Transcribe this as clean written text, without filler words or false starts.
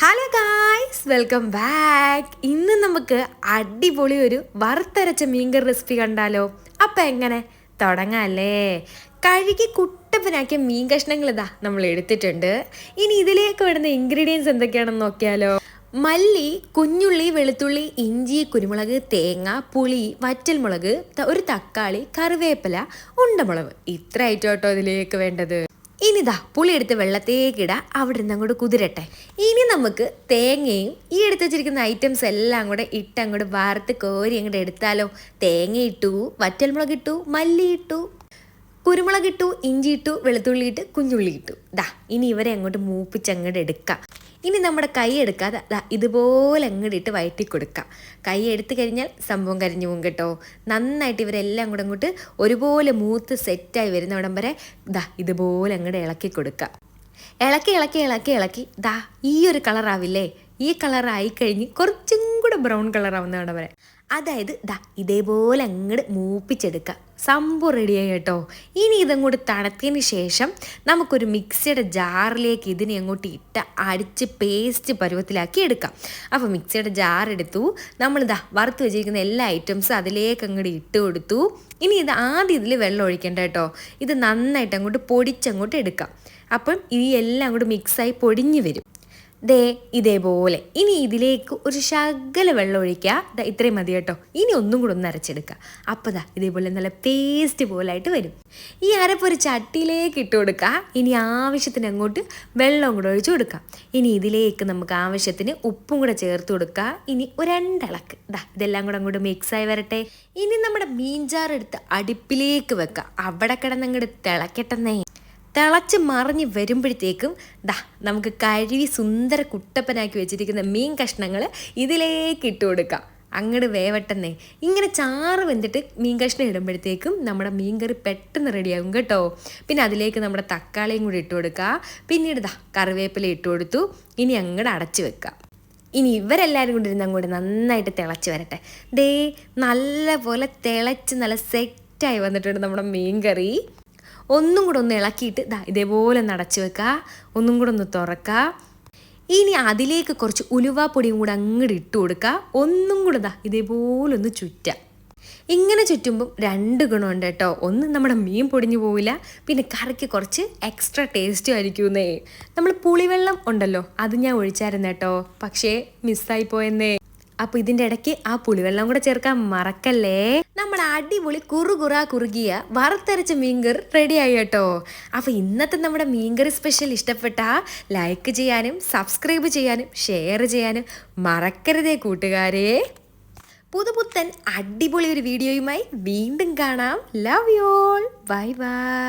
Hello guys, welcome back. ഇന്ന് നമുക്ക് അടിപൊളി ഒരു വറുത്തരച്ച മീൻകറി റെസിപ്പി കണ്ടാലോ? അപ്പം എങ്ങനെ തുടങ്ങാല്ലേ? കഴുകി കുട്ടപ്പനാക്കിയ മീൻ കഷ്ണങ്ങൾ ഇതാ നമ്മൾ എടുത്തിട്ടുണ്ട്. ഇനി ഇതിലേക്ക് വേണ്ടുന്ന ഇൻഗ്രീഡിയൻസ് എന്തൊക്കെയാണെന്ന് നോക്കിയാലോ? മല്ലി, കുഞ്ഞുള്ളി, വെളുത്തുള്ളി, ഇഞ്ചി, കുരുമുളക്, തേങ്ങ, പുളി, വറ്റൽമുളക്, ഒരു തക്കാളി, കറിവേപ്പില, ഉണ്ടമുളക്. ഇത്ര ഐറ്റം കേട്ടോ ഇതിലേക്ക് വേണ്ടത്. ഇനിതാ പുളി എടുത്ത് വെള്ളത്തേക്കിട അവിടെ നിന്ന് അങ്ങോട്ട് കുതിരട്ടെ. ഇനി നമുക്ക് തേങ്ങയും ഈ എടുത്ത് വെച്ചിരിക്കുന്ന ഐറ്റംസ് എല്ലാം കൂടെ അങ്ങോട്ട് വറുത്ത് കോരി അങ്ങോട്ട് എടുത്താലോ? തേങ്ങ ഇട്ടു, വറ്റൽമുളക് ഇട്ടു, മല്ലി ഇട്ടു, കുരുമുളക് ഇട്ടു, ഇഞ്ചി ഇട്ടു, വെളുത്തുള്ളി ഇട്ട്, കുഞ്ഞുള്ളി ഇട്ടു. ഇനി ഇവരെ അങ്ങോട്ട് മൂപ്പിച്ചങ്ങോട്ട് എടുക്കാം. ഇനി നമ്മുടെ കൈ എടുക്കാതെ ഇതുപോലെ അങ്ങോട്ട് ഇട്ട് വയറ്റി കൊടുക്കാം. കൈ എടുത്തു കഴിഞ്ഞാൽ സംഭവം കരിഞ്ഞു പോകും കേട്ടോ. നന്നായിട്ട് ഇവരെല്ലാം കൂടെ അങ്ങോട്ട് ഒരുപോലെ മൂത്ത് സെറ്റായി വരുന്നവിടം വരെ ഇതുപോലെ അങ്ങോട്ട് ഇളക്കി കൊടുക്കാം. ഇളക്കി ഇളക്കി ഇളക്കി ഇളക്കി ഈ ഒരു കളറാവില്ലേ? ഈ കളറായി കഴിഞ്ഞ് കുറച്ചും കൂടെ ബ്രൗൺ കളറാവുന്നവിടെ വരെ, അതായത് ഇതേപോലെ അങ്ങോട്ട് മൂപ്പിച്ചെടുക്കുക. സംഭവം റെഡിയായി കേട്ടോ. ഇനി ഇതങ്ങോട്ട് തണുത്തതിന് ശേഷം നമുക്കൊരു മിക്സിയുടെ ജാറിലേക്ക് ഇതിനെ അങ്ങോട്ട് അടിച്ച് പേസ്റ്റ് പരുവത്തിലാക്കി എടുക്കാം. അപ്പോൾ മിക്സിയുടെ ജാർ എടുത്തു, നമ്മൾ വറുത്ത് വെച്ചിരിക്കുന്ന എല്ലാ ഐറ്റംസും അതിലേക്ക് അങ്ങോട്ട് ഇട്ട് കൊടുത്തു. ഇനി ഇത് ആദ്യം ഇതിൽ വെള്ളം ഒഴിക്കേണ്ട കേട്ടോ. ഇത് നന്നായിട്ട് അങ്ങോട്ട് പൊടിച്ചങ്ങോട്ട് എടുക്കാം. അപ്പം ഈ എല്ലാം അങ്ങോട്ട് മിക്സായി പൊടിഞ്ഞ് വരും. ഇതേപോലെ. ഇനി ഇതിലേക്ക് ഒരു ശകല വെള്ളം ഒഴിക്കുക. ഇത്രയും മതി കേട്ടോ. ഇനി ഒന്നും കൂടെ ഒന്ന് അരച്ചെടുക്കുക. അപ്പോൾ ഇതേപോലെ നല്ല പേസ്റ്റ് പോലായിട്ട് വരും. ഈ അരപ്പ് ഒരു ചട്ടിയിലേക്ക് ഇട്ട് കൊടുക്കുക. ഇനി ആവശ്യത്തിന് അങ്ങോട്ട് വെള്ളം കൂടെ ഒഴിച്ച് കൊടുക്കാം. ഇനി ഇതിലേക്ക് നമുക്ക് ആവശ്യത്തിന് ഉപ്പും കൂടെ ചേർത്ത് കൊടുക്കുക. ഇനി ഒരു രണ്ടിളക്ക് ഇതെല്ലാം കൂടെ അങ്ങോട്ട് മിക്സായി വരട്ടെ. ഇനി നമ്മുടെ മീൻചാറെടുത്ത് അടുപ്പിലേക്ക് വെക്കുക. അവിടെ കിടന്നങ്ങോട്ട് തിളക്കട്ടെന്നേ. തിളച്ച് മറിഞ്ഞ് വരുമ്പോഴത്തേക്കും നമുക്ക് കഴുകി സുന്ദര കുട്ടപ്പനാക്കി വെച്ചിരിക്കുന്ന മീൻ കഷ്ണങ്ങൾ ഇതിലേക്ക് ഇട്ട് കൊടുക്കാം. അങ്ങോട്ട് വേവട്ടെന്നേ. ഇങ്ങനെ ചാറ് വെന്തിട്ട് മീൻ കഷ്ണം ഇടുമ്പോഴത്തേക്കും നമ്മുടെ മീൻ കറി പെട്ടെന്ന് റെഡിയാകും കേട്ടോ. പിന്നെ അതിലേക്ക് നമ്മുടെ തക്കാളിയും കൂടി ഇട്ട് കൊടുക്കുക. പിന്നീട് കറിവേപ്പില ഇട്ട് കൊടുത്തു. ഇനി അങ്ങോട്ട് അടച്ച് വെക്കുക. ഇനി ഇവരെല്ലാവരും കൊണ്ടിരുന്ന് അങ്ങോട്ട് നന്നായിട്ട് തിളച്ച് വരട്ടെ. നല്ല പോലെ തിളച്ച് നല്ല സെറ്റായി വന്നിട്ടുണ്ട് നമ്മുടെ മീൻ കറി. ഒന്നും കൂടെ ഒന്ന് ഇളക്കിയിട്ട് ഇതേപോലെ ഒന്ന് അടച്ചു വെക്കുക. ഒന്നും കൂടെ ഒന്ന് തുറക്കുക. ഇനി അതിലേക്ക് കുറച്ച് ഉലുവാപ്പൊടിയും കൂടെ അങ്ങോട്ട് ഇട്ട് കൊടുക്കുക. ഒന്നും കൂടെ ഇതേപോലെ ഒന്ന് ചുറ്റുക. ഇങ്ങനെ ചുറ്റുമ്പം രണ്ട് ഗുണമുണ്ട് കേട്ടോ. ഒന്ന്, നമ്മുടെ മീൻ പൊടിഞ്ഞു പോവില്ല. പിന്നെ കറിക്ക് കുറച്ച് എക്സ്ട്രാ ടേസ്റ്റും ആയിരിക്കുന്നേ. നമ്മൾ പുളിവെള്ളം ഉണ്ടല്ലോ, അത് ഞാൻ ഒഴിച്ചായിരുന്നു കേട്ടോ. പക്ഷേ മിസ്സായി പോയെന്നേ. അപ്പോൾ ഇതിൻ്റെ ഇടയ്ക്ക് ആ പുളിവെള്ളം കൂടെ ചേർക്കാൻ മറക്കല്ലേ. നമ്മൾ അടിപൊളി കുറുകിയ വറുത്തരച്ച മീൻകറി റെഡിയായി കേട്ടോ. അപ്പോൾ ഇന്നത്തെ നമ്മുടെ മീൻകറി സ്പെഷ്യൽ ഇഷ്ടപ്പെട്ടാൽ ലൈക്ക് ചെയ്യാനും സബ്സ്ക്രൈബ് ചെയ്യാനും ഷെയർ ചെയ്യാനും മറക്കരുതേ കൂട്ടുകാരെ. പുതുപുത്തൻ അടിപൊളി ഒരു വീഡിയോയുമായി വീണ്ടും കാണാം. Love you all. Bye bye.